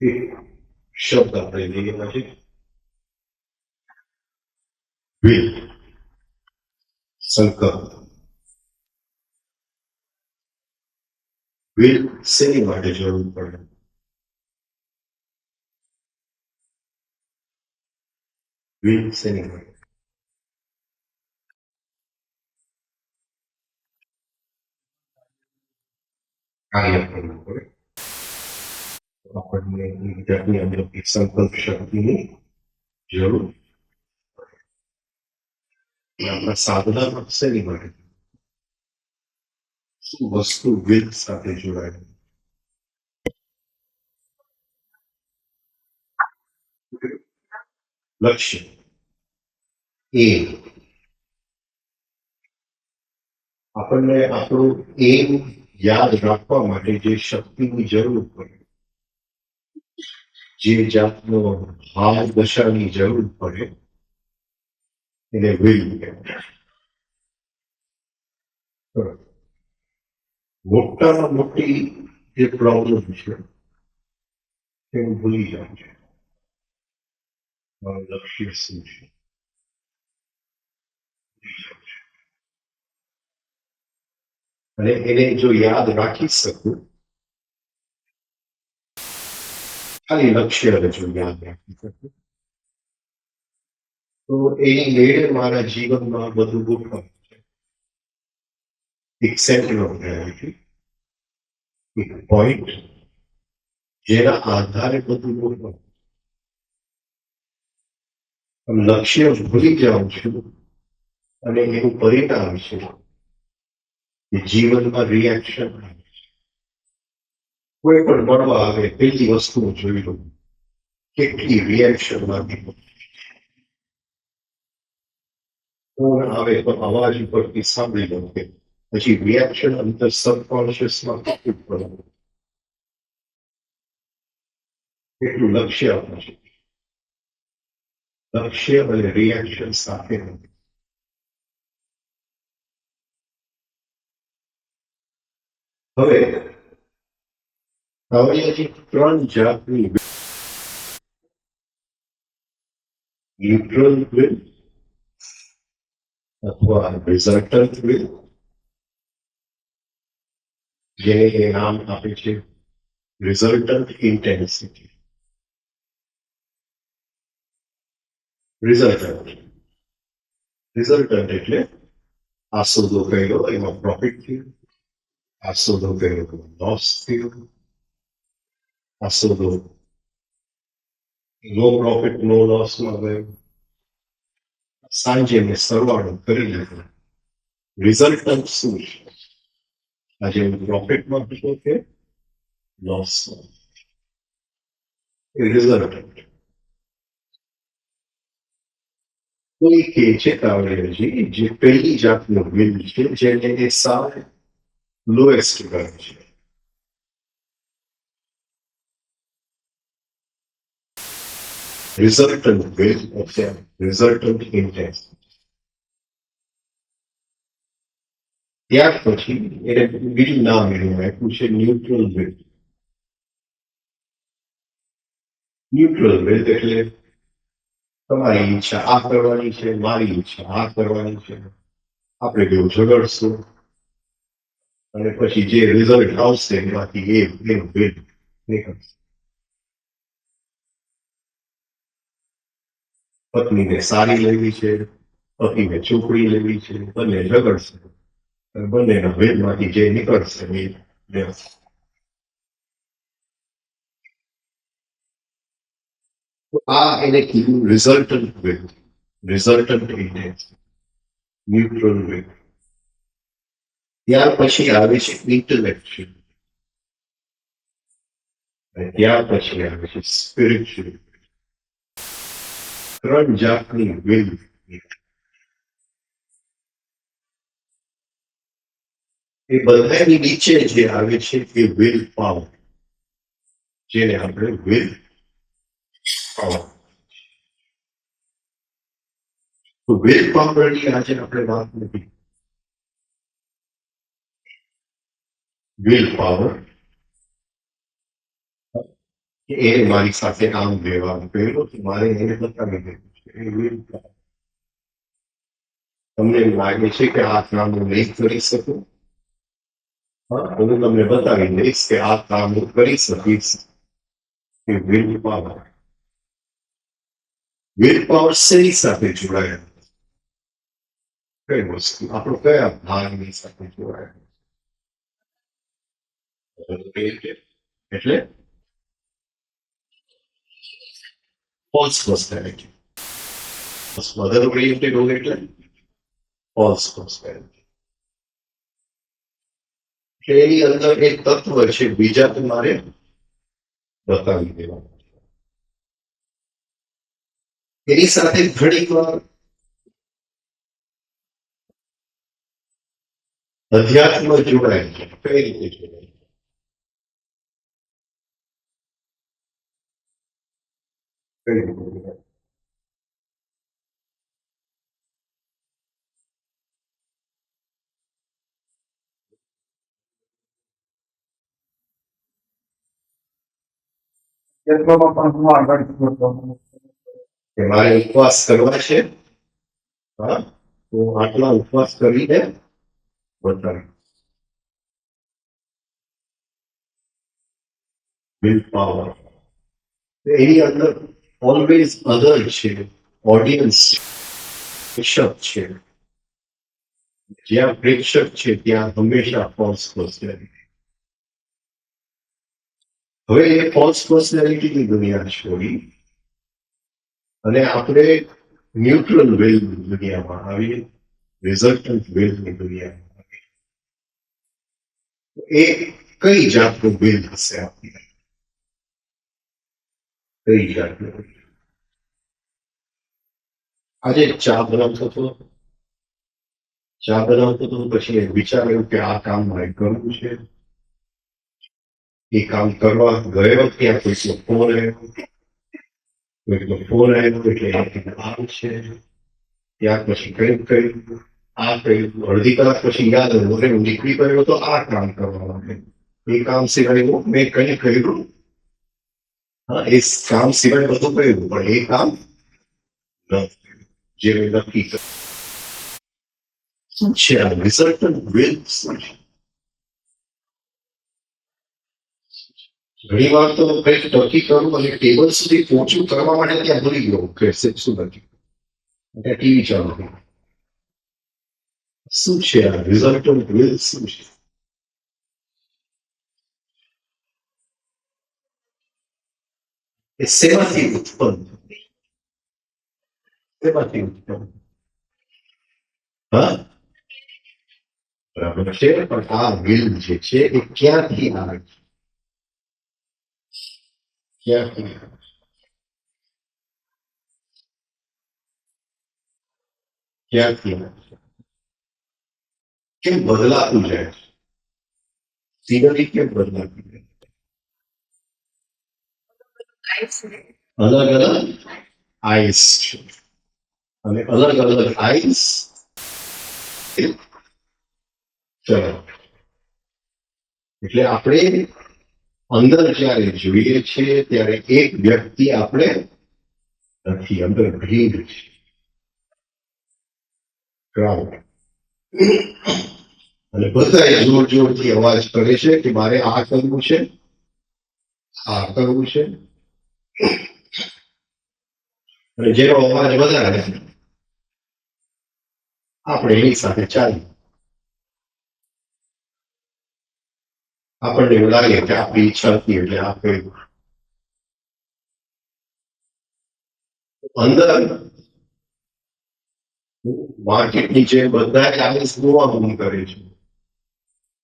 એક શબ્દ આપણે લઈએ પછી વિલ, સંકલ્પ. વિલ શેની માટે જરૂર પડે? વિલ શેની માટે? કાર્ય કરવું પડે. આપણને વિદ્યાર્થીની અંદર એક સંકલ્પ શક્તિની જરૂર પડે. આપણા સાધનામાં શેની માટે? શું વસ્તુ વિલ સાથે જોડાય? લક્ષ્ય, એમ. આપણને આપણું એમ યાદ રાખવા માટે જે શક્તિની જરૂર પડે, જે જાતનો હાલ દશાની જરૂર પડે, એને વિલ કહેવાય. મોટામાં મોટી જે પ્રોબ્લેમ છે તે હું ભૂલી જાઉં છું. મારું લક્ષ્ય શું છે? અને એને જો યાદ રાખી શકું, ખાલી લક્ષ્ય જો યાદ રાખી શકું, તો એની મેળે મારા જીવનમાં બધું ગોઠવાય છે. એક સેન્ટર ઓફ ગ્રેવિટી, એક પોઈન્ટ, જેના આધારે બધું ગોઠવાય. લક્ષ્ય ભૂલી જાઉં છું અને એનું પરિણામ છે કે જીવનમાં રિએક્શન આવે છે. કોઈ પણ મળવા આવે પેલી વસ્તુ જોઈ લઉં, કેટલી રિએક્શન માંથી ફોન આવે તો અવાજ ઉપરથી સાંભળી લઉં કે પછી રિએક્શન અંતર સબકોન્શિયસમાં કેટલું પડે, કેટલું લક્ષ્ય આપે છે. લક્ષ્ય અને રિએક્શન સાથે હવે હજી ત્રણ જાતની ન્યુટ્રલ વિલ અથવા રિઝલ્ટન્ટ વિલ, જેને એ નામ આપે છે રિઝલ્ટન્ટ ઇન્ટેન્સિટી. રિઝલ્ટન્ટ એટલે આ સોદો કર્યો એમાં પ્રોફિટ થયું, આ સોદો કર્યો એમાં લોસ થયું, આ સોદો નો પ્રોફિટ નો લોસમાં ગયો, સાંજે મેં સરવાળો કરી લીધો. રિઝલ્ટન્ટ શું છે? આજે હું પ્રોફિટમાં હતો કે લોસમાં? એ રિઝલ્ટન્ટ. કોઈ કે છે કાવડિયાજી જે પહેલી જાતનું વિલ છે, જેને એ સાવ લોએસ્ટ ગણે છે. રિઝલ્ટન્ટ વિલ અથવા રિઝલ્ટન્ટ ઇન્ટેન્સિટી. ત્યાર પછી એને બીજું નામ એનું આપ્યું છે ન્યુટ્રલ વિલ. ન્યુટ્રલ વિલ એટલે તમારી ઈચ્છા આ કરવાની છે, મારી ઈચ્છા આ કરવાની છે, આપણે બેવું ઝઘડશું અને પછી જે રિઝલ્ટ આવશે એમાંથી એનું વિલ નીકળશે. પત્નીને સારી લેવી છે, પતિને ચોપડી લેવી છે, બંને ઝઘડશે, બંનેના વેદમાંથી જે નીકળશે એ લેશે. આ એને કીધું resultant will, resultant intensity, neutral will. ત્યાર પછી આવે છે ઇન્ટેલેક્ચ્યુઅલ. અને ત્યાર પછી આવે છે સ્પિરિચ્યુઅલ. ત્રણ જાતની વિલ. એ બધાની નીચે જે આવે છે એ વિલ પાવર, જેને આપણે વિલ પાવર. તો વિલ પાવરની આજે આપણે વાત નથી. વિલ પાવર એ મારી સાથે આમ વ્યવહાર કર્યો તો મારે એને બતાવી દેવું છે. એ વિલ પાવર. તમને એવું લાગે છે કે આ કામ હું નહીં કરી શકું, હું તમને બતાવી દઈશ કે આ કામ હું કરી શકીશ. એ વિલ પાવર. વિલ પાવર શેની સાથે જોડાયેલ? કઈ વસ્તુ આપણો કયા ભાગની સાથે જોડાયેલ? એટલે ફોલ્સ પર્સનાલિટી. મધર ઓરિએન્ટેડ હોય એટલે ફોલ્સ પર્સનાલિટી. એની અંદર એક તત્વ છે, બીજા તમારે બતાવી દેવાનું. એની સાથે ઘણી વાર અધ્યાત્મ જોડાય છે. કઈ રીતે જોડાય? કઈ રીતે જોડાય? કે મારે ઉપવાસ કરવા છે, હા, તો આટલા ઉપવાસ કરીને બતાવી. Will power. એની અંદર ઓલવેઝ અધર છે, ઓડિયન્સ પ્રેક્ષક છે. જ્યાં પ્રેક્ષક છે ત્યાં હંમેશા ફોલ્સ પર્સનાલિટી. હવે એ ફોલ્સ પર્સનાલિટીની દુનિયા છોડી અને આપણે ન્યુટ્રલ વેલ દુનિયામાં આવીએ, રિઝલ્ટન્ટ વેલની દુનિયામાં આવીએ. એ કઈ જાતનું વેલ હશે આપણી? કઈ જાતનું? આજે ચા બનાવતો હતો, પછી વિચાર્યું કે આ કામ મારે કરવું છે. એ કામ કરવા ગયો ત્યાં કોઈનો ફોન આવ્યો, એટલે આવું છે. ત્યાર પછી કંઈક કર્યું, આ કર્યું. અડધી કલાક પછી યાદ આવ્યું, હું નીકળી પડ્યો તો આ કામ કરવા માટે. એ કામ સિવાય મેં કંઈ કર્યું. હા, એ કામ સિવાય બધું કર્યું, પણ એ કામ જે મેં નક્કી કર્યું. શું છે આ રિઝલ્ટન્ટ વેલ? શું છે? ઘણી વાર તો કંઈક નક્કી કરું અને ટેબલ સુધી પહોંચું કરવા માટે ત્યાં ભૂલી ગયો કે શું નથી. ત્યાં ટીવી ચાલુ થયું. શું છે આ રિઝલ્ટન્ટ વેલ? શું છે? એ શેમાંથી ઉત્પન્ન? શેમાંથી ઉત્પન્ન? હા, બરાબર છે, પણ આ વિલ જે છે એ ક્યાંથી આવે છે? ક્યાંથી? ક્યાંથી આવે છે? કેમ બદલાતું જાય છે? સિનરી કેમ બદલાતી જાય? અલગ અલગ આઈસ છે, અને અલગ અલગ આઈસ. ચલો, એટલે આપણે અંદર જયારે જોઈએ છીએ ત્યારે એક વ્યક્તિ આપણે નથી, અંદર ભીડ છે, ક્રાઉડ. અને બધા જોર જોરથી અવાજ કરે છે કે મારે આ કરવું છે, આ કરવું છે. અને જેનો અવાજ વધારે આપણે એની સાથે ચાલીએ. આપણને એવું લાગે કે આપણી ઈચ્છા હતી એટલે આ કર્યું. અંદર માર્કેટની જેમ બધા ચાલીસ જોવાનું કરે છે,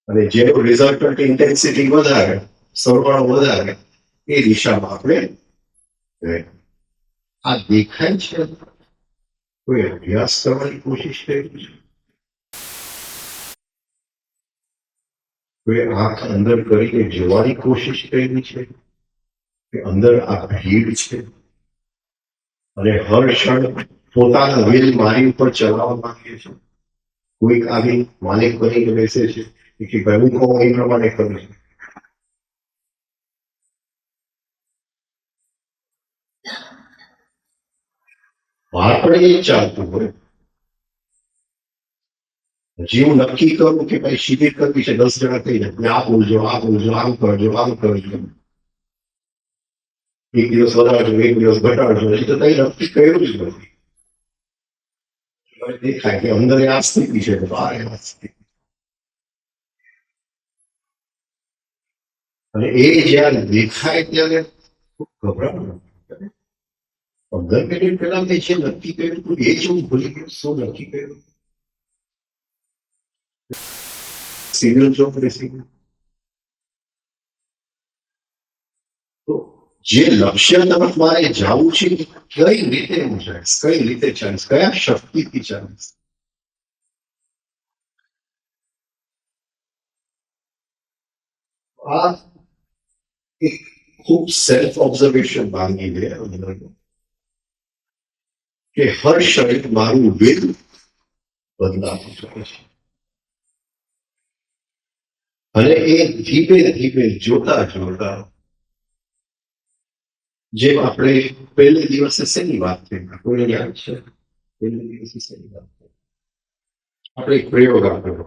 અને જેનું રિઝલ્ટન્ટ ઇન્ટેન્સિટી વધારે, સરવાળો વધારે, એ દિશામાં આપણે રહેવું. આ દેખાય છે, કોઈ અભ્યાસ કરવાની કોશિશ કરી છે, કોઈ આંખ અંદર કરીને જોવાની કોશિશ કરી છે કે અંદર આ ભીડ છે અને હર ક્ષણ પોતાના વેલ મારી ઉપર ચલાવવા માંગે છે. કોઈક આવી માલિક બનીને બેસે છે કે ભાઈ હું કહું એ પ્રમાણે કરું છું. બહાર પણ એ ચાલતું હોય. હજી હું નક્કી કરું કે ભાઈ શિબિર કરવી છે, 10 જણા થઈ જાય, આ બોલજો, આ બોલજો, આમ કરજો, આમ કરજો, એક દિવસ વધારજો, એક દિવસ ઘટાડજો, હજી તો કઈ નક્કી કર્યું જ નથી. દેખાય કે અંદર આ સ્થિતિ છે, બહાર આ સ્થિતિ. અને એ જયારે દેખાય ત્યારે ગભરાટ. 15 મિનિટ પહેલા મેં જે નક્કી કર્યું હતું એ જ હું ભૂલી ગયો. શું નક્કી કર્યું? સિરિયલ જો બેસી ગયું. તો જે લક્ષ્ય તરફ મારે જવું છે કઈ રીતે હું જઈશ, કઈ રીતે ચાલીશ, કયા શક્તિથી ચાલીશ? આ એક ખૂબ સેલ્ફ ઓબ્ઝર્વેશન માંગી લે કે હર ક્ષણે મારું વેલ બદલાતું શકે છે. અને એ ધીમે ધીમે જોતા જોતા, જેમ આપણે પહેલે દિવસે શેની વાત થઈ, કોઈને યાદ છે? પહેલે દિવસે શેની વાત થઈ? આપણે એક પ્રયોગ આપ્યો,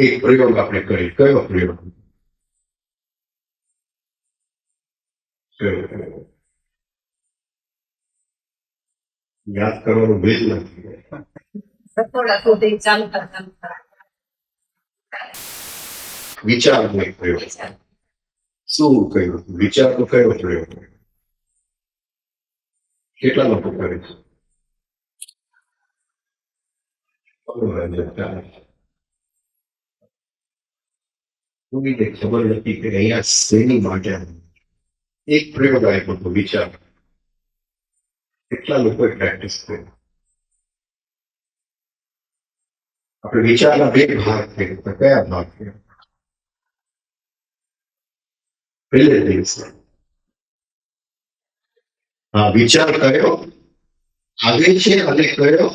એક પ્રયોગ આપણે કરી. કયો પ્રયોગ? યાદ કરવાનું ભેજ નથી. વિચારનો એક પ્રયોગ. શું કહ્યું? વિચારનો કયો પ્રયોગ? કેટલા લોકો કરે છે? કોઈને ખબર નથી કે અહીંયા શેની માટે એક પ્રયોગ આપ્યો હતો, વિચાર. કેટલા લોકોએ પ્રેક્ટિસ કરી? આપણે વિચારના બે ભાગ થઈ. કયા ભાગ છે? પહેલે દિવસે હા, વિચાર કયો આવે છે અને કયો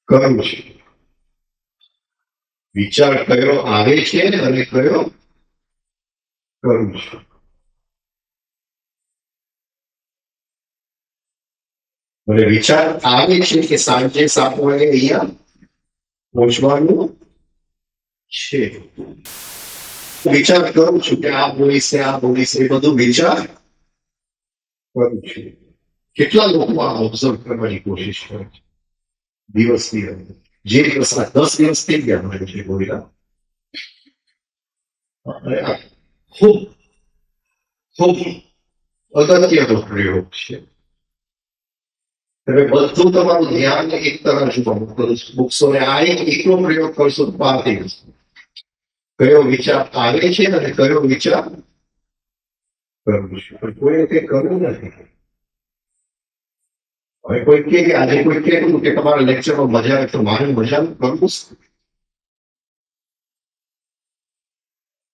કરું છે. વિચાર કયો આવે છે અને કયો કરું છું. મને વિચાર આવે છે કે સાંજે 7 વાગે અહીંયા પહોંચવાનું છે. વિચાર કરું છું કે આ બોલીશે, આ બોલીશે, એ બધું વિચાર કરું છું. કેટલા લોકો આ ઓબ્ઝર્વ કરવાની કોશિશ કરે છે દિવસની અંદર? જે દિવસના 10 દિવસ થઈ ગયા મને છે બોલ્યા. ખૂબ ખૂબ અગત્યનો પ્રયોગ છે. તમે બધું તમારું ધ્યાન એક તરફ મૂકશો ને આ એકલો પ્રયોગ કરશો તો પાર થઈ જશે. કયો વિચાર આવે છે અને કયો વિચાર કરવું છે. પણ કોઈએ કંઈ કરવું નથી. હવે કોઈ કે આજે કોઈ કહેતું કે તમારા લેક્ચરમાં મજા આવે તો મારે મજા કરવું.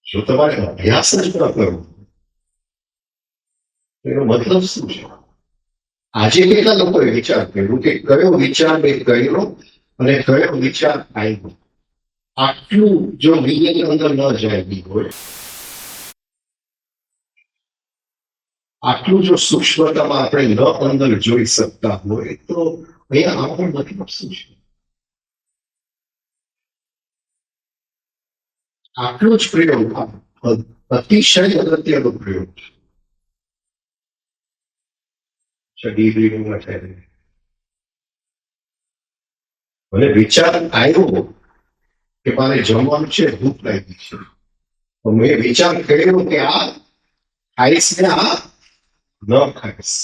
જો તમારે અભ્યાસ જ ન કરવો એનો મતલબ શું છે? આજે કેટલા લોકોએ વિચાર કર્યું કે કયો વિચાર મેં કર્યો અને કયો વિચાર આવ્યો? આટલું જો વિજ્ઞાન અંદર ન જાય હોય, આટલું જો સૂક્ષ્મતામાં આપણે ન અંદર જોઈ શકતા હોય તો અહીંયા આપણો મતલબ શું છે? આટલું જ પ્રયોગ અતિશય અગત્યનો પ્રયોગ છે. મને વિચાર આવ્યો કે મારે જમવાનું છે, ભૂખ લાગી છે, તો મેં વિચાર કર્યો કે આ ખાઈશ ને આ ન ખાઈશ.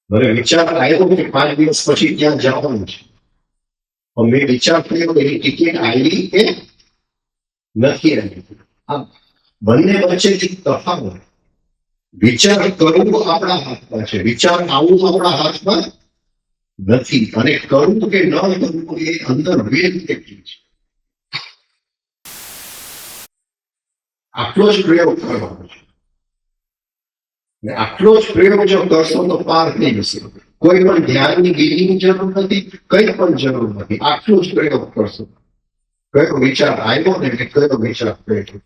મને વિચાર આવ્યો કે 5 દિવસ પછી ત્યાં જવાનું છે, તો મેં વિચાર કર્યો એની ટિકિટ આવી કે નથી આવી. આ બંને વચ્ચેથી તફાવત. વિચાર કરવું આપણા હાથમાં છે, વિચાર આવવું આપણા હાથમાં નથી, અને કરવું કે ન કરવું એ અંદર વેલ કેટલી છે. આટલો જ પ્રયોગ કરવાનો છે. આટલો જ પ્રયોગ જો કરશો તો પાર થઈ જશે. કોઈ પણ ધ્યાનની ગીરીની જરૂર નથી, કઈ પણ જરૂર નથી. આટલો જ પ્રયોગ કરશો. કયો વિચાર આવ્યો ને કયો વિચાર થયો,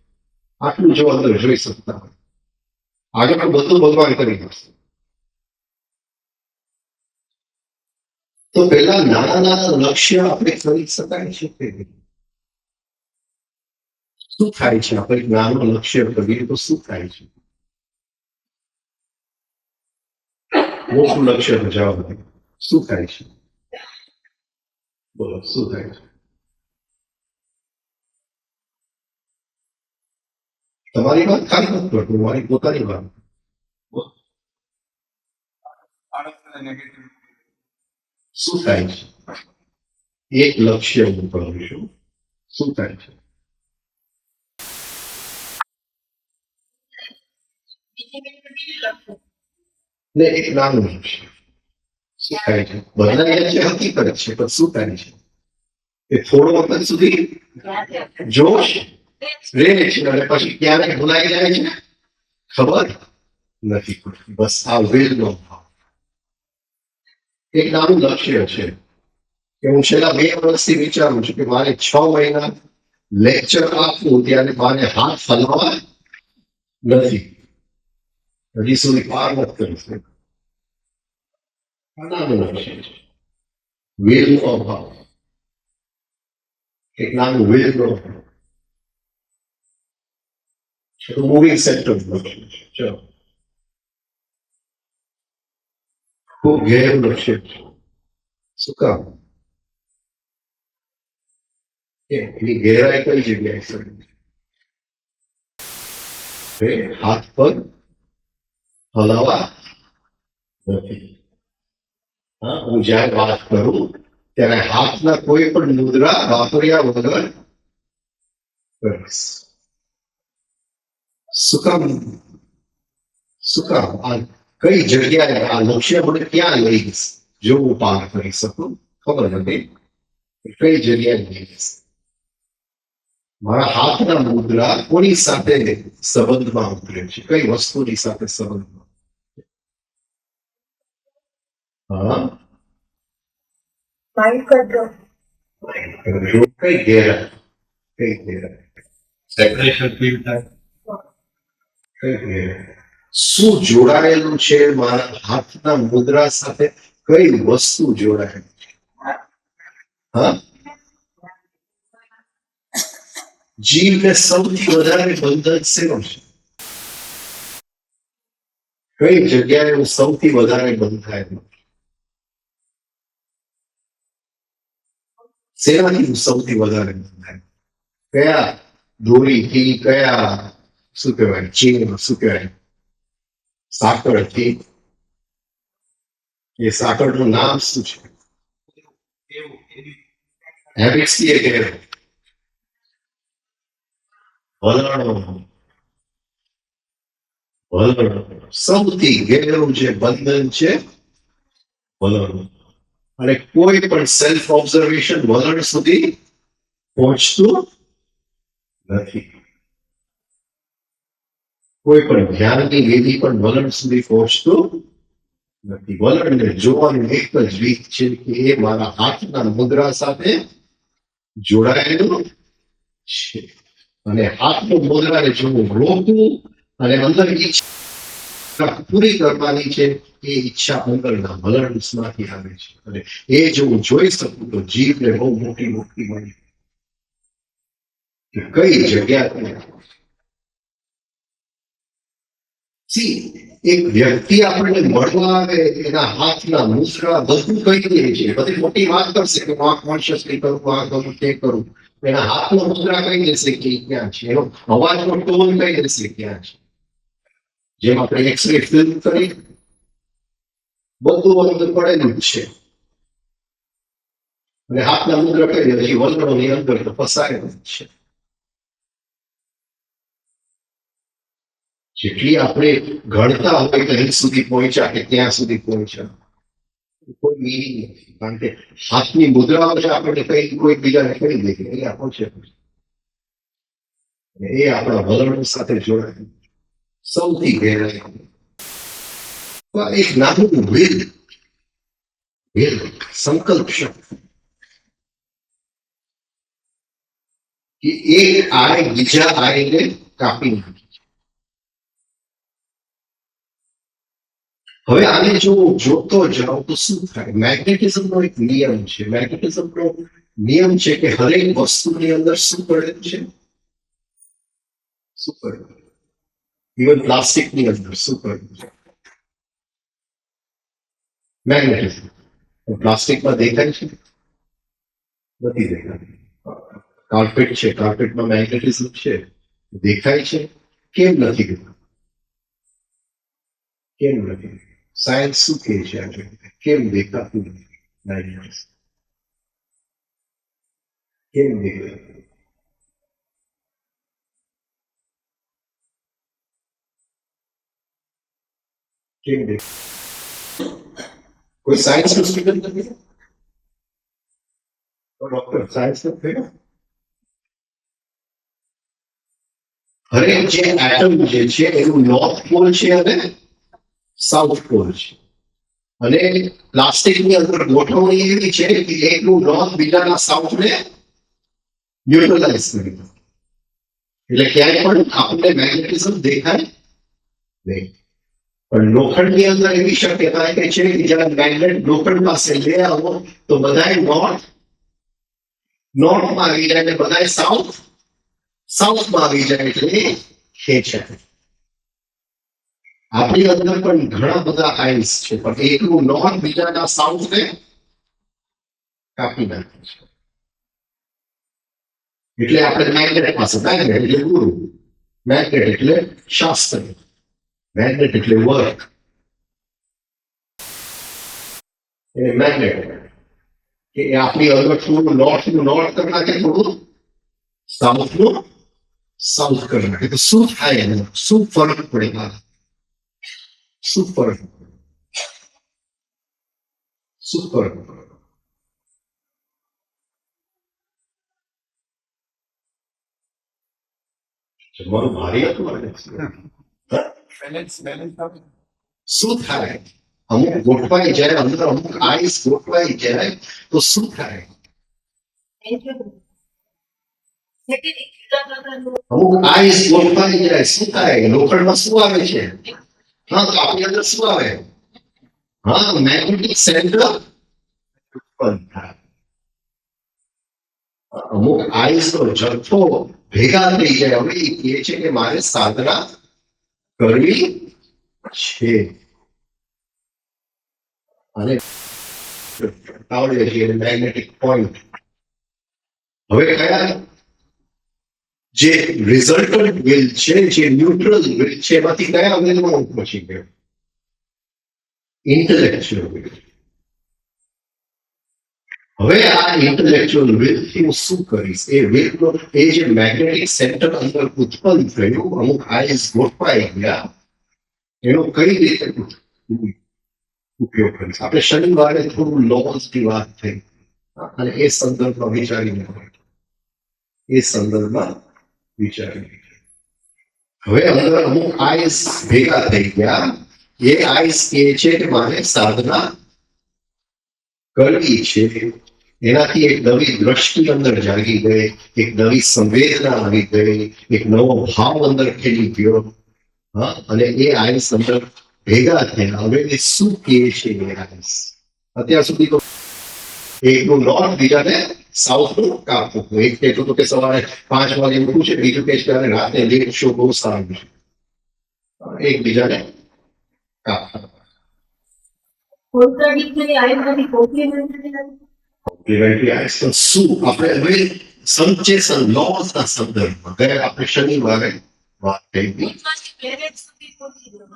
આટલું જો અંદર જોઈ શકતા હોય, આગળ બધું ભગવાન કરી દેશે. તો પેલા નાના નાના લક્ષ્ય આપણે કરી શકાય છે કે શું થાય છે? આપણે નાનું લક્ષ્ય કરીએ તો શું થાય છે? મોટું લક્ષ્ય જવાબ શું થાય છે? બોલો, શું થાય છે? તમારી વાત ખાલી નથી કરતું, મારી પોતાની વાત. શું થાય છે? એક લક્ષ્ય હું કરું છું, શું થાય છે? ને એક નાનું લક્ષ્ય શું થાય છે? બધા લક્ષ્ય હકીકત છે, પણ શું થાય છે? એ થોડો વખત સુધી જોશ રહે છે અને પછી ક્યારેક ભૂલાઈ જાય છે, ખબર નથી પડતી. બસ આ વેલનો ભાવ. એક નાનું લક્ષ્ય છે કે હું છેલ્લા 2 વર્ષથી વિચારું છું કે મારે 6 મહિના લેક્ચર આપવું, ત્યારે મારે હાથ હલાવવા નથી. હજી સુધી પાર નથી કરી શક્યો. નાનું લક્ષ્ય છે, વેલનો અભાવ. એક નાનું વેલનો અભાવ. મૂવિંગ સેક્ટર લક્ષ્ય છે. ચલો, ખૂબ ઘેરું લક્ષ્ય છે. શું કામ? એની ગહેરાઈ કઈ જગ્યાએ છે? હાથ પગ હલાવા નથી. હા, હું જ્યારે વાત કરું ત્યારે હાથના કોઈ પણ મુદ્રા વાપર્યા વગર કરીશ. શું કામ? શું કામ? આ કઈ જગ્યાએ આ લક્ષ્ય મને ક્યાં લઈ જશે? જો હું પાર કરી શકું, ખબર નથી કઈ જગ્યાએ લઈ જશે. મારા હાથના મુદ્રા કોની સાથે સંબંધમાં ઉતરે છે? કઈ વસ્તુની સાથે સંબંધમાં? હા, કઈ ગેરહાજર, કઈ ગેરહાજર સેપરેશન ફીલ થાય, કઈ ગેરહાજર. શું જોડાયેલું છે મારા હાથના મુદ્રા સાથે? કઈ વસ્તુ જોડાયેલી છે? હા, જીવને સૌથી વધારે બંધન શેનું છે? કઈ જગ્યાએ હું સૌથી વધારે બંધાયેલું? શેનાથી હું સૌથી વધારે બંધાયેલું? કયા દોરીથી, કયા શું કહેવાય ચેન, શું કહેવાય સાંકળથી? એ સાંકળનું નામ શું છે? હેબિટ્સથી એ કહેવાય વલણો. વલણ સૌથી ગહેરું જે બંધન છે, વલણ. અને કોઈ પણ સેલ્ફ ઓબ્ઝર્વેશન વલણ સુધી પહોંચતું નથી. કોઈ પણ ધ્યાનની વિધિ પણ વલણ સુધી પહોંચતું નથી. વલણને જોવાનું એક જ રીત છે કે એ મારા હાથના મુદ્રા સાથે જોડાયેલું છે. અને હાથનું મુદ્રાને જો હું રોકું અને અંદર ઈચ્છા પૂરી કરવાની છે, એ ઈચ્છા અંદરના વલણમાંથી આવે છે. અને એ જો હું જોઈ શકું તો જીવને બહુ મોટી મુક્તિ મળી. કઈ જગ્યા એક વ્યક્તિ આપણને મળવા આવે, એના હાથના મુદ્રા બધું કહી દે છે. બધી મોટી વાત કરશે કે હું આ કોન્શિયસલી કરું, આ કરું, તે કરું. એના હાથનો મુદ્રા કહી દેશે કે ક્યાં છે, એનો અવાજનો ટોન કહી દેશે ક્યાં છે. જેમ આપણે એક્સરે ફિલ્મ કરી, બધું અંદર પડેલું જ છે. અને હાથના મુદ્રા કહી દે, પછી વલણોની અંદર તો ફસાયેલું જ છે. જેટલી આપણે ગણતા હોય કે અહીં સુધી પહોંચ્યા કે ત્યાં સુધી પહોંચ્યા, કોઈ મીનિંગ નથી. કારણ કે હાથની મુદ્રાઓ છે આપણને કઈ કોઈ બીજાને કરી દે કે અહીંયા પહોંચે, એ આપણા વલણ સાથે જોડાય સૌથી ગહેરાઈ. એક નાનું વેદ સંકલ્પ શક્તિ કે એક આય બીજા આયને કાપી નાખે. હવે આને જો જોતો જાઓ તો શું થાય? મેગ્નેટિઝમનો એક નિયમ છે. મેગ્નેટિઝમનો નિયમ છે કે હરેક વસ્તુની અંદર શું પડે છે? શું પડે? ઇવન પ્લાસ્ટિકની અંદર શું પડે છે? મેગ્નેટિઝમ. પ્લાસ્ટિકમાં દેખાય છે? નથી દેખાતું. કાર્પેટ છે, કાર્પેટમાં મેગ્નેટિઝમ છે, દેખાય છે? કેમ નથી દેખાતું? કેમ નથી? સાયન્સ શું કહે છે આજે? કેમ દેખાતું નથી મેગ્નેટિઝમ? કેમ દેખાતું? કેમ દેખાતું? કોઈ સાયન્સનું સ્ટુડન્ટ નથી? ડોક્ટર સાયન્સ નથી? હરેક જે એટમ જે છે એનું નોર્થ પોલ છે અને સાઉથ પોલ છે. અને પ્લાસ્ટિકની અંદર ગોઠવણી એવી છે કે એકનું નોર્થ બીજાના સાઉથને ન્યુટ્રલાઇઝ કરી દે. એટલે ક્યાંય પણ આપણને મેગ્નેટિઝમ દેખાય નહીં. પણ લોખંડની અંદર એવી શક્યતા કે છે કે જ્યારે મેગ્નેટ લોખંડ પાસે લે આવો તો બધાય નોર્થમાં આવી જાય અને બધાય સાઉથમાં આવી જાય એટલે ખેંચાય. આપણી અંદર પણ ઘણા બધા આઇન્સ છે, પણ એકનું નોર્થ બીજાના સાઉથને કાપી નાખે છે. એટલે આપણે મેગ્નેટ પાસે, મેગ્નેટ એટલે ગુરુ, મેગ્નેટ એટલે શાસ્ત્ર, મેગ્નેટ એટલે વર્ક. એ મેગ્નેટ કે આપણી અંદર થોડું નોર્થનું નોર્થ કરી નાખે, થોડું સાઉથનું સાઉથ કરી નાખે. તો શું થાય? એને શું ફરક પડે? શું ફરક? શું ફરક? જમવાનું ભારે હતું શું થાય? અમુક ગોઠવાઈ જાય અંદર, અમુક આઈસ ગોઠવાઈ જાય તો શું થાય? અમુક આઈસ ગોઠવાઈ જાય શું થાય? લોખંડમાં શું આવે છે? હા, તો આપણી અંદર શું આવે? હા, મેગ્નેટિક સેન્ટર ઉત્પન્ન થાય. અમુક આઈસ નો જથ્થો ભેગા થઈ જાય. હવે એ કહે છે કે મારે સાધના કરવી છે અને આવડે છે મેગ્નેટિક પોઈન્ટ. હવે કયા જે રિઝલ્ટન્ટ વેલ છે, જે ન્યુટ્રલ વેલ છે, એમાંથી કયા વેલમાં પહોંચી ગયો? ઇન્ટેલેક્ચ્યુઅલ વેલ. હવે આ ઇન્ટેલેક્ચ્યુઅલ વેલથી હું શું કરીશ? એ વેલનો એ જે મેગ્નેટિક સેન્ટર અંદર ઉત્પન્ન થયું, અમુક આઈસ ગોઠવાઈ ગયા, એનો કઈ રીતે ઉપયોગ કરીશ? આપણે શનિવારે થોડું લોઝની વાત થઈ અને એ સંદર્ભમાં વિચારીને હવે અંદર અમુક આઈસ ભેગા થઈ ગયા. એ આઈસ કહે છે કે મારે સાધના કરવી છે. એનાથી એક નવી દ્રષ્ટિ અંદર જાગી ગઈ, એક નવી સંવેદના આવી ગઈ, એક નવો ભાવ અંદર ખેલી ગયો. હા, અને એ આઈસ અંદર ભેગા થયા. હવે એ શું કહે છે? એ આઈસ અત્યાર સુધી તો એકનું નોર્થ બીજાને સાઉથનું કાપવું. એક કહેતું હતું કે સવારે 5 વાગે ઉઠવું છે, બીજું કહે છે રાતે લેટ શો બહુ સારું છે. એકબીજાને કાપવા. કોમ્પ્લિમેન્ટરી આઈસ તો શું? આપણે હવે સંચેતન લોઝના સંદર્ભમાં ગયા આપણે શનિવારે વાત કરી હતી.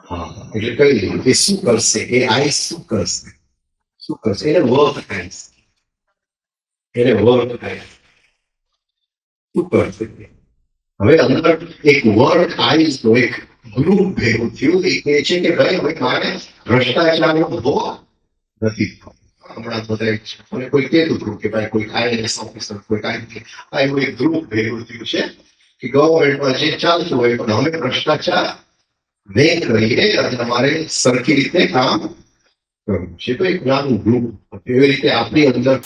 હા, એટલે કઈ રીતે શું કરશે? એ આઈસ શું કરશે? શું કરશે? એને વર્ક આઈસ, એને વર્ક આઈસ શું કરશે? હવે અંદર એક વર્ક આઈસ નો એક ગ્રુપ ભેગું થયું એ કહે છે કે ભાઈ હવે મારે ભ્રષ્ટાચારનો ભોગ નથી થતો. હમણાં બધા મને કોઈ કહેતું હતું કે ભાઈ કોઈ IAS ઓફિસર કોઈ કાંઈ એવું એક ગ્રુપ ભેગું થયું છે કે ગવર્મેન્ટમાં જે ચાલતું હોય પણ હવે ભ્રષ્ટાચાર નહીં કરીએ અને તમારે સરખી રીતે કામ કરવું છે. તો એક નાનું ગ્રુપ એવી રીતે આપણી અંદર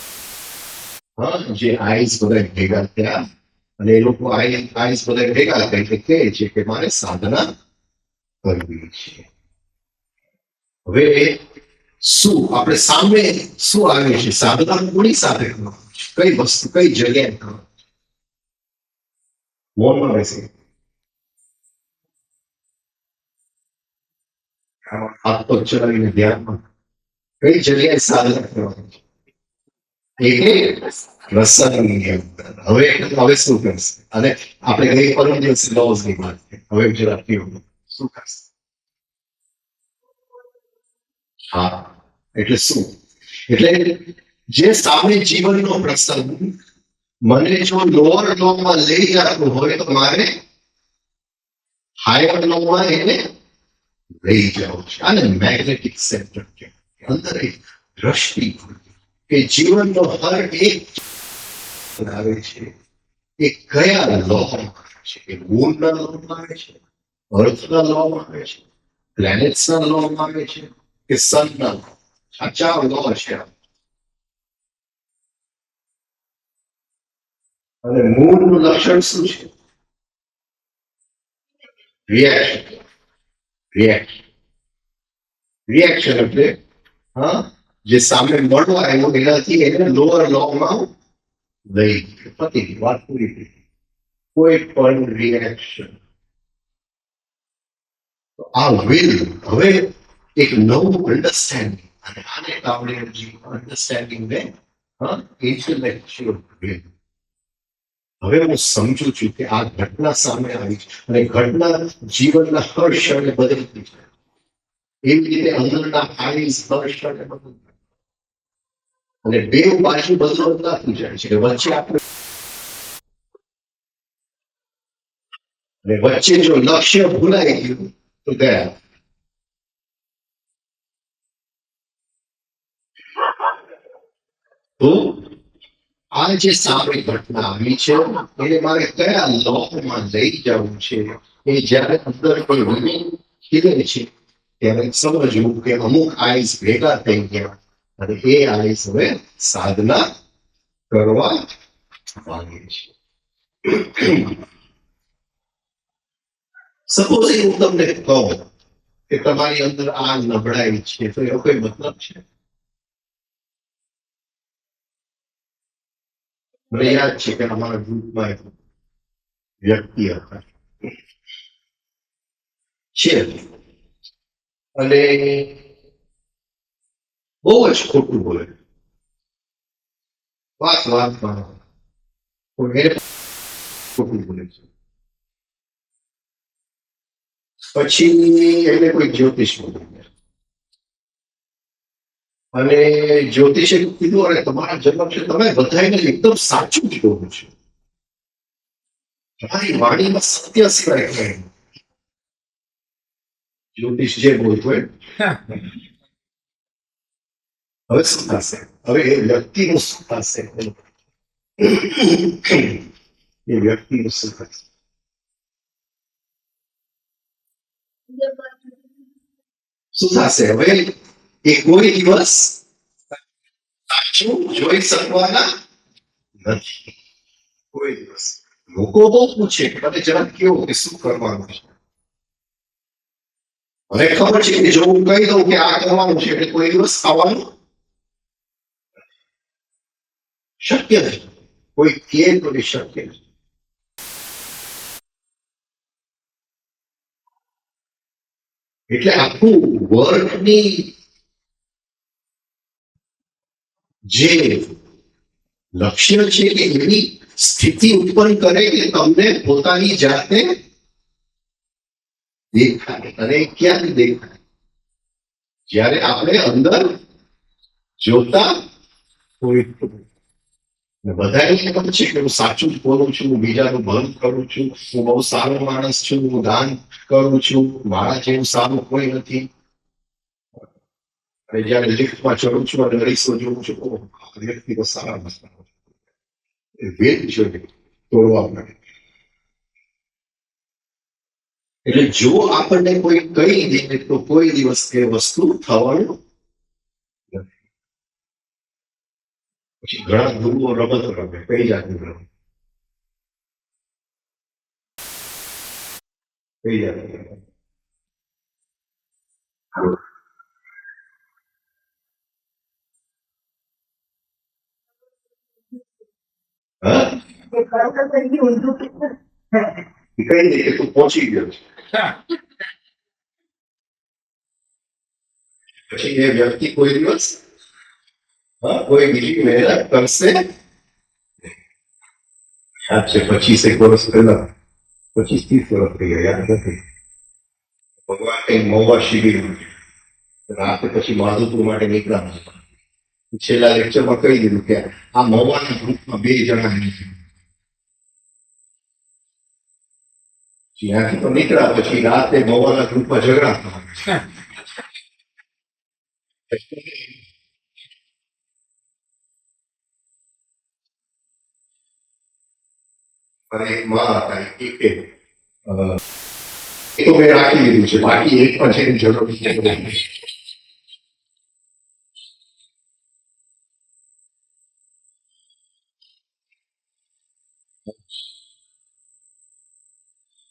જે આઈસ બધા ભેગા થયા અને એ લોકો આઈસ બધા ભેગા થઈને કહે છે કે મારે સાધના કરવી છે. હવે શું આપણે સામે શું આવે છે? સાધના કોની સાથે કરવાનું છે? કઈ વસ્તુ કઈ જગ્યાએ કરવાનું? મૌનમાં બેસી હાથ પગ ચલાવીને ધ્યાનમાં કઈ જગ્યાએ સાધના કરવાની છે? પ્રસંગની અંદર. હવે શું કરશે? અને આપણે ગઈ પરમ દિવસે લોઝની વાત કરી. હવે જરા શું કરશે? હા, એટલે શું? એટલે જે સામે જીવનનો પ્રસંગ મને જો લોઅર લોમાં લઈ જતો હોય તો મારે હાયર લોમાં એને લઈ જવું છે. અને મેગ્નેટિક સેન્ટર અંદર એક દ્રષ્ટિ કે જીવનનો હર એક આવે છે એ કયા લોમાં છે? એ મૂળના લોમાં આવે છે, અર્થના લોમાં આવે છે, પ્લેનેટ્સના લોમાં આવે છે કે સનના લો? આ ચાર લો છે. અને મૂળનું લક્ષણ શું છે? રિએક્શન. રિએક્શન રિએક્શન એટલે જે સામે મળવા આવ્યો એનાથી એને લોઅર લોમાં લઈ પતિ વાત પૂરી થઈ. કોઈ પણ રિએક્શન આ વિલ હવે એક નવું અન્ડરસ્ટેન્ડિંગ અને આને આપણે અન્ડરસ્ટેન્ડિંગ ને ઇન્ટેલેક્ચ્યુઅલ વિલ. હવે હું સમજુ છું કે આ ઘટના સામે આવી છે અને ઘટના જીવનના હર ક્ષણે બદલતી છે. એવી રીતે અંદરના આઈસ હર ક્ષણે બદલતા અને બે બાજુ બદલતાથી જાય છે. વચ્ચે આપણે અને વચ્ચે જો લક્ષ્ય ભૂલાઈ ગયું તો ગયા. તો આ જે સામે ઘટના આવી છે એને મારે કયા લોકમાં લઈ જવું છે? એ જયારે અંદર કોઈ વિવેક ખીલે છે ત્યારે સમજવું કે અમુક આઈસ ભેગા થઈ ગયા અને એ આઈસ હવે સાધના કરવા માંગે છે. સપોઝ હું તમને કહું કે તમારી અંદર આ નબળાઈ છે તો એનો કોઈ મતલબ છે? મને યાદ છે કે અમારા ગ્રુપમાં એક વ્યક્તિ હતા છે અને બહુ જ ખોટું બોલે વાતમાં ખોટું બોલે છે. પછી એને કોઈ જ્યોતિષ બોલ્યું અને જ્યોતિષે કીધું અરે તમારા જન્મ છે તમે બધાને એકદમ સાચું જ કહો છો, તમારી વાણીમાં સત્ય સિવાય કઈ. જ્યોતિષ જે બોલતો હોય હવે શું થશે? હવે એ વ્યક્તિનું શું થશે? એ વ્યક્તિનું શું થશે? શું થશે? હવે એ કોઈ દિવસ સાચું જોઈ શકવાના નથી. કોઈ દિવસ. લોકો બહુ પૂછે કે તમે જરા કેવો કે શું કરવાનું છે? મને ખબર છે કે જો હું કહી દઉં કે આ કરવાનું છે એટલે કોઈ દિવસ ખાવાનું શક્ય નથી. કોઈ કે તો એ શક્ય નથી. એટલે આખું વર્કની જે લક્ષ્ય છે કે એવી સ્થિતિ ઉત્પન્ન કરે કે તમને પોતાની જાતે દેખાય. અને ક્યાં દેખાય? જ્યારે આપણે અંદર જોતા હોય. ને બધાને ખબર છે કે હું સાચું જ બોલું છું, હું બીજાનું ભલું કરું છું, હું બહુ સારો માણસ છું, હું દાન કરું છું, મારા જેવું સારું કોઈ નથી. અને જયારે લિફ્ટમાં ચડું છું અને અરીસો જોઉં છું, ઓહ, આ વ્યક્તિ તો સારા મસ્તા વેદ જોઈએ તોડવા માટે. એટલે જો આપણને કોઈ કહી દે તો કોઈ દિવસ એ વસ્તુ થવાનું નથી. પછી ઘણા ગુરુઓ રમત રમે, કઈ જાતની રમત? કઈ જાતની રમત? હા, એ કઈ દે કે તું પહોંચી ગયો છે. પછી એ વ્યક્તિ કોઈ દિવસ કોઈ બીજી મહેનત કરશે. યાદ છે 25 એક વર્ષ પહેલા, 25-30 વર્ષ થઈ ગયા, યાદ નથી. ભગવાન કઈ મહુવા શિબિર રાતે પછી માધુપુર માટે નીકળ્યા હતા. છેલ્લા લેક્ચરમાં કહી દીધું કે આ મહુવાના ગ્રુપમાં 2 જણા ત્યાંથી તો નીકળ્યા પછી રાતે મહુવાના ગ્રુપમાં ઝઘડા થયા. અને એક માં હતા એ તો મેં રાખી લીધું છે, બાકી એક પણ છે એની જરૂર નથી.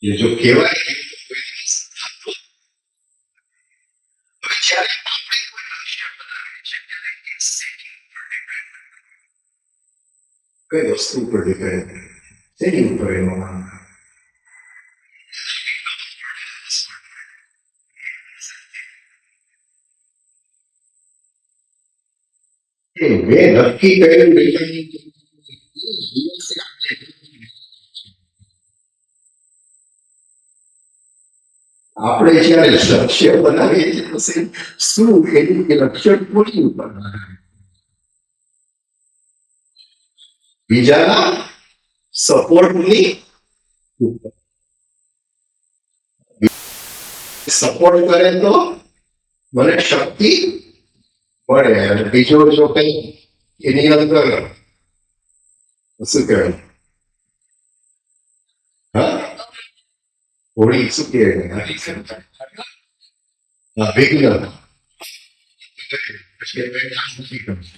એ જો કહેવાય કે કોઈ દિવસ થતું જ નથી. જ્યારે આપણે કોઈ લક્ષ્ય બનાવીએ છીએ ત્યારે એ સેટિંગ પર ડિપેન્ડ, કઈ વસ્તુ પર ડિપેન્ડ, શેની ઉપર એનો મેં નક્કી કરેલું દિવસે આપણે જયારે લક્ષ્ય બનાવીએ છીએ તો શું એનું કે લક્ષ્ય કોની ઉપર બીજાના સપોર્ટની ઉપર. સપોર્ટ કરે તો મને શક્તિ મળે, અને બીજો જો કઈ એની અંદર શું કહેવાય, હા, હોળી શું કહેવાય, વિઘ્ન, પછી આ નથી કરવું,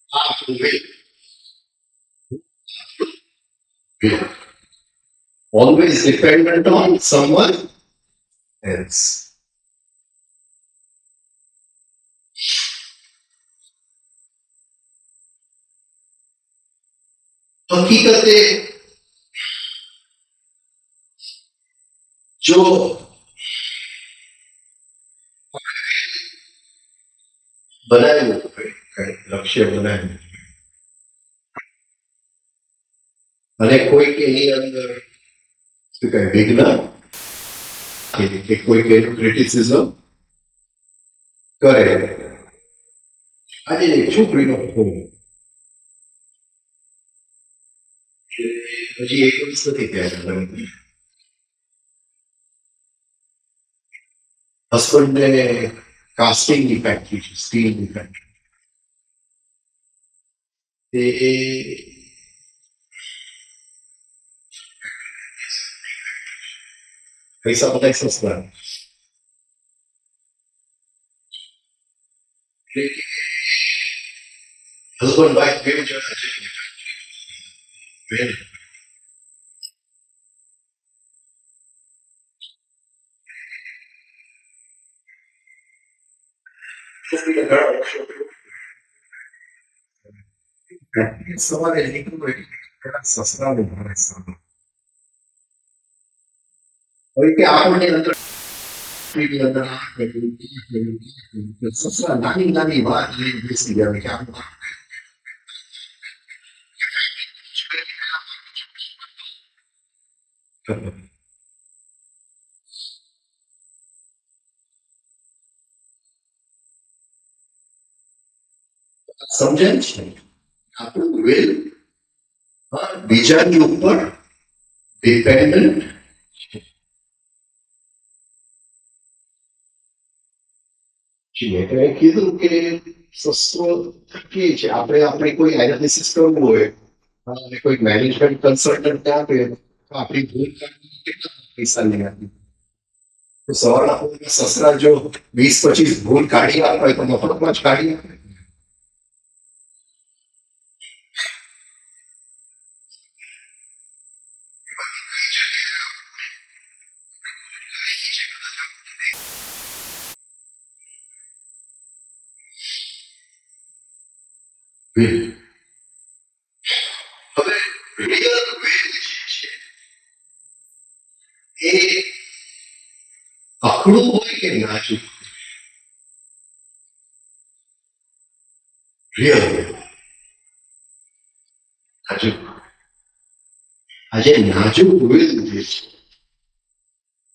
આ always dependent on someone else. હકીકતે જો બનાવ્યું કઈ લક્ષ્ય બનાવ્યું અને કોઈ કે એની અંદર શું કહે વિઘ્ન કે કોઈ કે ક્રિટિસિઝમ કરે. આજે એક છોકરીનો ફોન હજી 1 વર્ષ નથી થયા, હસબન્ડને કાસ્ટિંગની ફેક્ટરી છે, સ્ટીલની ફેક્ટરી. તે પૈસા બધા સસ્તા, હસબન્ડ વાઇફ 2 જણા છે. છોકરીને ઘણા વર્ષો સવારે નીકળવું એટલે સસરાને ઘરે સામે હવે કે આપણને અંદર સસરા નાની નાની વાત લઈને બેસી ગયા કે આમ સમજાય છે? આપણું વિલ બીજાની ઉપર ડિપેન્ડન્ટ છીએ. એટલે કીધું કે શસ્ત્રો થકી છે આપણે આપણે કોઈ એનાલિસિસ કરવું હોય અને કોઈ મેનેજમેન્ટ કન્સલ્ટન્ટ આપે તો આપણી ભૂલ કાઢી કેટલા પૈસા લઈ આપી. તો સવારના સસરા જો 20-25 ભૂલ કાઢી આપે તો મફતમાં જ કાઢી આપે. will. હવે real will જે છે એ અકડું હોય કે નાજુક? real will નાજુક. આજે નાજુક will જે છે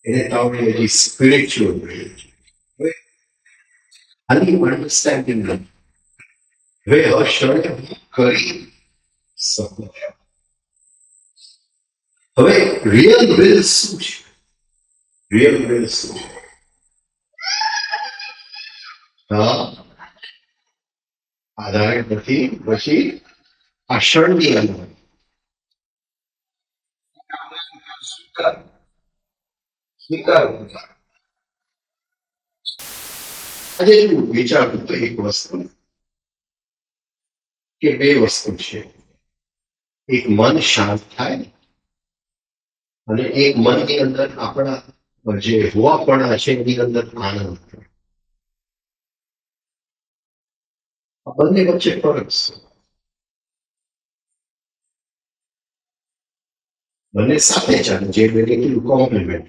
એને તમે હજી સ્પિરિચ્યુઅલ will હવે આની અન્ડરસ્ટેન્ડિંગ નથી. હવે અક્ષરે હું કરી શકું છું. હવે રિયલ વિલ શું છે? રિયલ વિલ શું છે? આધાર નથી પછી આ ક્ષણની અંદર સ્વીકાર. આજે હું વિચારું તો એક વસ્તુ કે બે વસ્તુ છે. એક મન શાંત થાય અને એક મનની અંદર આપણા જે હોવાપણા છે એની અંદર આનંદ થાય. આ બંને વચ્ચે ફરક છે. બંને સાથે ચાલે જે મેં કીધું કોમ્પ્લિમેન્ટ.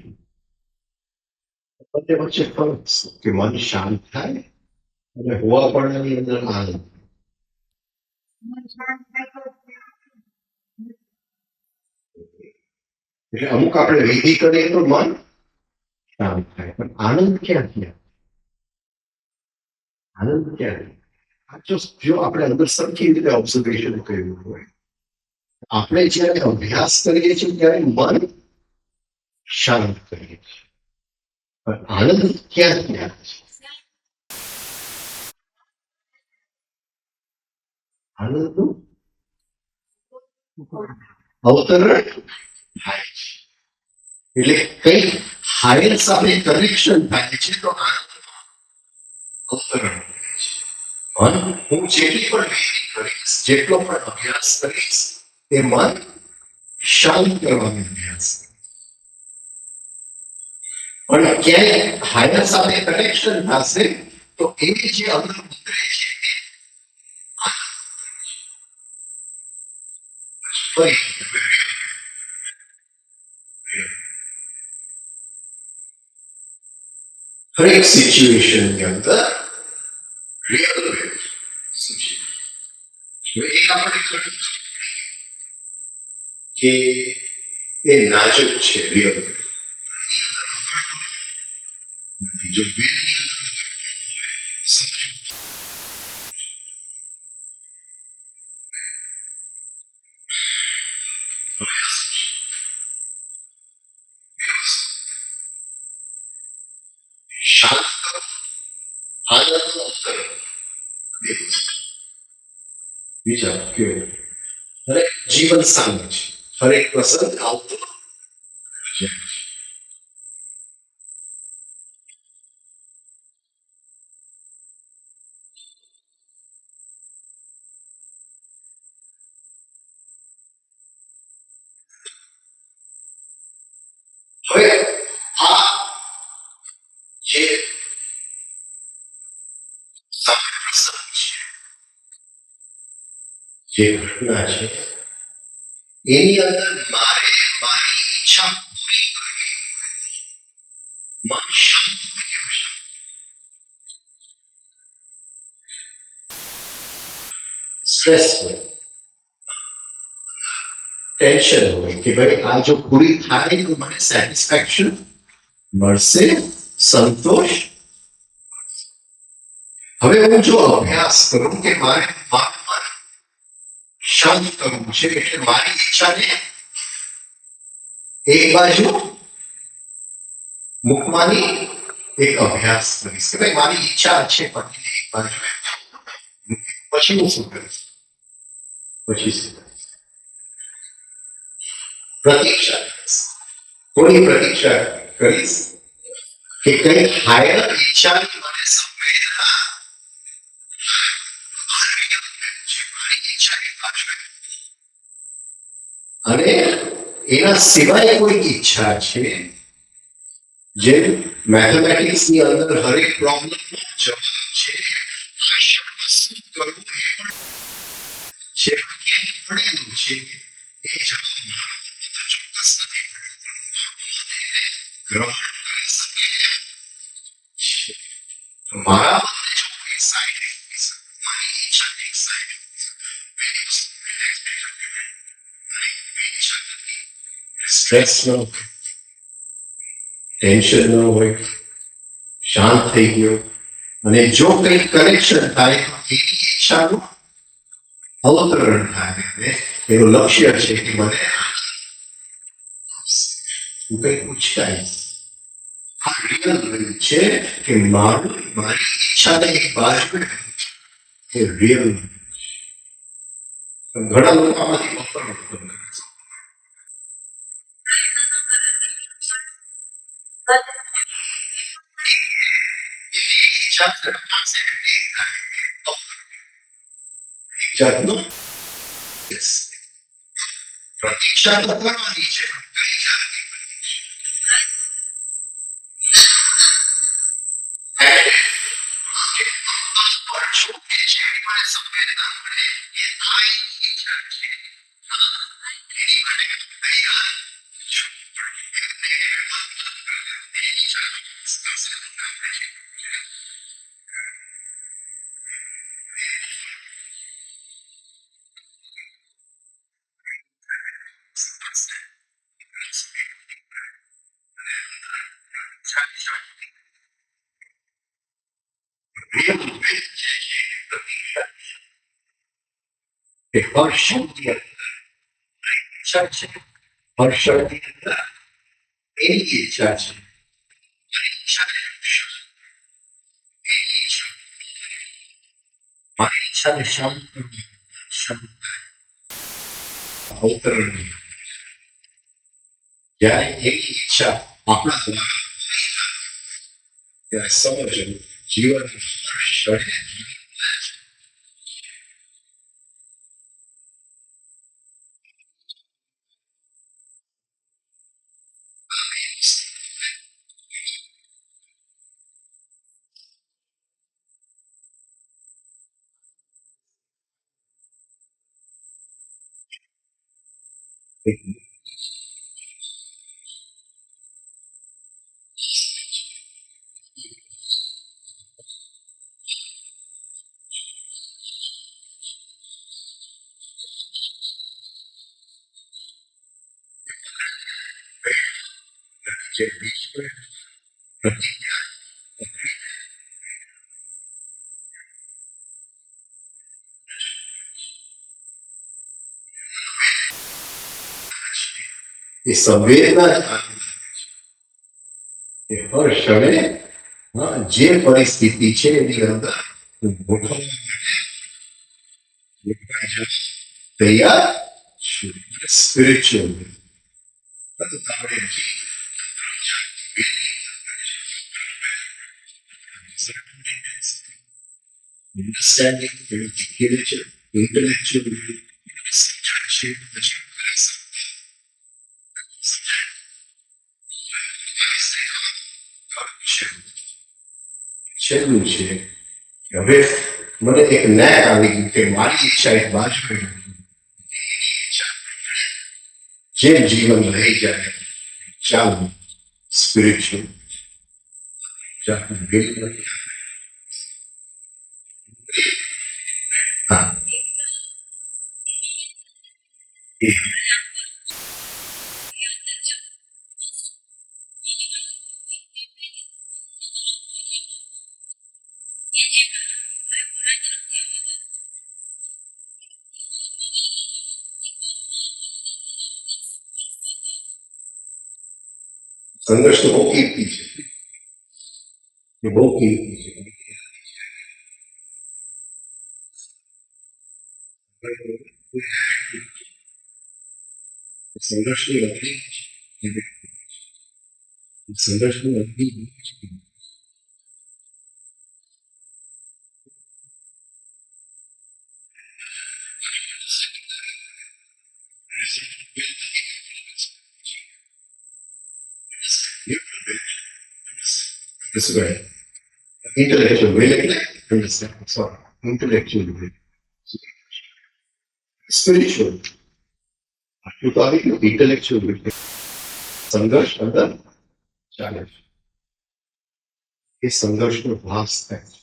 બંને વચ્ચે ફરક છે કે મન શાંત થાય અને હોવાપણાની અંદર આનંદ. એટલે અમુક આપણે વિધિ કરીએ તો મન શાંત થાય પણ આનંદ ક્યાંથી આવે? આનંદ ક્યાંથી? જો આપણે અંદર સરખી રીતે ઓબ્ઝર્વેશન કર્યું હોય આપણે જ્યારે અભ્યાસ કરીએ છીએ ત્યારે મન શાંત કરીએ છીએ પણ આનંદ ક્યાંથી આવે છે? આનંદનું અવતરણ થાય છે. એટલે કઈ હાયર સાથે કનેક્શન થાય છે તો આનંદ અવતરણ થાય છે. મન હું જેટલી પણ વિધિ કરીશ જેટલો પણ અભ્યાસ કરીશ એ મન શાંત કરવાનો અભ્યાસ પણ ક્યાંય હાયર સાથે કનેક્શન થશે તો એ જે અંદર ઉતરે છે હરેક સિચ્યુએશનની અંદર રિયલ વિલ શું છે? એક આપણે કે એ નાજુક છે રિયલ વિલ. જો વિલ શાંત કરો આનંદ અવતરણ બે વસ્તુ. વિચાર કેવો હરેક જીવન સામે છે હરેક પ્રસંગ આવતો હવે આ જે પ્રસંગ છે જે ઘટના છે એની અંદર મારે મારી ઈચ્છા પૂરી કરવી હોય મન શાંત સ્ટ્રેસ હોય ટેન્શન હોય કે ભાઈ આ જો પૂરી થાય તો મને સેટિસ્ફેક્શન મળશે સંતોષ. હવે હું જો અભ્યાસ કરું કે મારે મારું મન શાંત કરવું છે, એટલે મારી ઈચ્છાને એક બાજુ મૂકવાની એક અભ્યાસ કરીશ કે ભાઈ મારી ઈચ્છા છે પતિને એક બાજુ પછી હું શું કરીશ? પછી શું કરીશ? પ્રતીક્ષા કરીશ. થોડી પ્રતીક્ષા કરીશ કે કઈ હાયર ઈચ્છાની મને સંવેદના મારી ઈચ્છા એક બાજુ અને એના સિવાય કોઈ ઈચ્છા છે જે મેથેમેટિક્સની અંદર હરેક પ્રોબ્લેમનો જવાબ છે. આ ક્ષણમાં શું કરવું એ પણ છે, ક્યાંય પડેલું છે એ જવાબ મારા મનમાં તો ચોક્કસ નથી પડ્યો, પણ મારું મન એને ગ્રહણ કરી શકે છે. તો મારા મનને જો હું એક્સાઇટેડ કરી શકું, મારી ઈચ્છાને એક્સાઇટેડ કરી શકું, પેલી વસ્તુ રિલેક્સ થઈ શકે, મારી કોઈ ઈચ્છા નથી, સ્ટ્રેસ ન હોય, ટેન્શન ન હોય, શાંત થઈ ગયો, અને જો કંઈક કનેક્શન થાય તો એની ઈચ્છાનું અવતરણ થાય અને એનું લક્ષ્ય છે કે મને હું કંઈક ઉચકાઈશ. આ રિયલ છે કે મારી ઈચ્છાને એક બાજુ એ રિયલ. ઘણા લોકો આમાંથી બફર ઉત્પન્ન કરે છે. પ્રતીક્ષા તો કરવાની છે, કઈ જાતની સંવેદના મળે કે આ ઈચ્છા છે, એની માટે હું તૈયાર છું. હર્ષની ઈચ્છા છે, હર્ષની અંદર એની ઈચ્છા છે, મારી ઈચ્છાને શાંત અવતરણ જ્યારે એની ઈચ્છા આપણા દ્વારા ત્યારે સમજવું જીવન હર્ષ જે વિશ્વ પ્રતિજ્ઞા એ સંવેદના એ હર ક્ષણે જે પરિસ્થિતિ છે એની અંદર તૈયાર છું. સ્પિરિચ્યુઅલ understanding, intellectual, છેલ્લું છે હવે મને એક નેક આવી ગયું કે મારી ઈચ્છા એક બાજુ જેમ જીવન રહી જાય ચાલુ સ્પિરિચ્યુઅલ હા સંઘર્ષ તો બહુ કીર્તિ છે, એ બહુ કીર્તિ છે. સંઘર્ષની અવધિ સંઘર્ષની અવધિ this way. Intellectual will, understand, sorry, intellectual will. Spiritual. You call it intellectual will. સંઘર્ષ અંદર ચાલે છે. એ સંઘર્ષનો ભાસ થાય છે.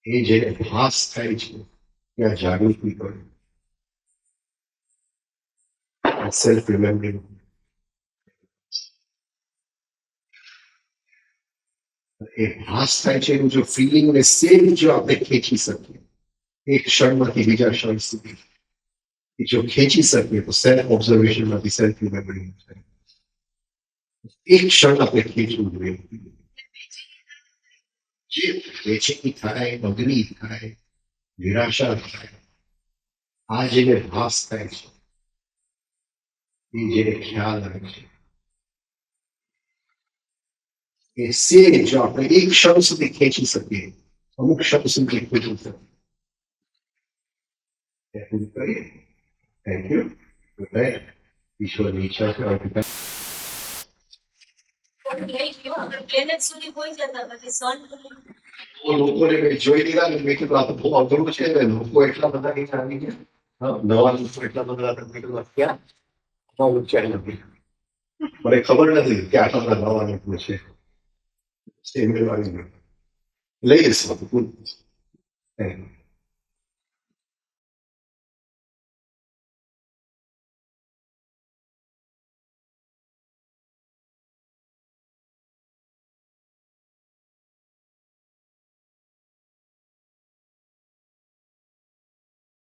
એ જેને ભાસ થાય છે ત્યાં જાગૃતિ પડે. Self remembering. એ ભાસ થાય છે એનું જો ફિલિંગ ને સેમ જો આપણે ખેંચી શકીએ એક ક્ષણમાંથી બીજા ક્ષણ સુધી એ જો ખેંચી શકીએ તો સેલ્ફ ઓબ્ઝર્વેશનમાંથી સેલ્ફ રિમેમ્બરિંગ થાય. એક ક્ષણ આપણે ખેંચવું જોઈએ. જે બેચેની થાય, અગ્નિ થાય, નિરાશા થાય, આ જેને ભાસ થાય છે એ જેને ખ્યાલ આવે છે એ સેમ જો આપણે એક ક્ષણ સુધી ખેંચી શકીએ અમુક ક્ષણ સુધી ખેંચી શકીએ. Thank you. ઈશ્વરની ઈચ્છા છે લોકોને મેં જોઈ લીધા ને મેં કીધું આ તો બહુ અઘરું છે ને લોકો એટલા બધા નીચે આવી ગયા નવા લોકો એટલા બધા મેં કીધું ક્યાં ઊંચાઈ નથી મને ખબર નથી કે આટલા બધા નવા લોકો છે એ મેળવાની લઈ જશે બધું.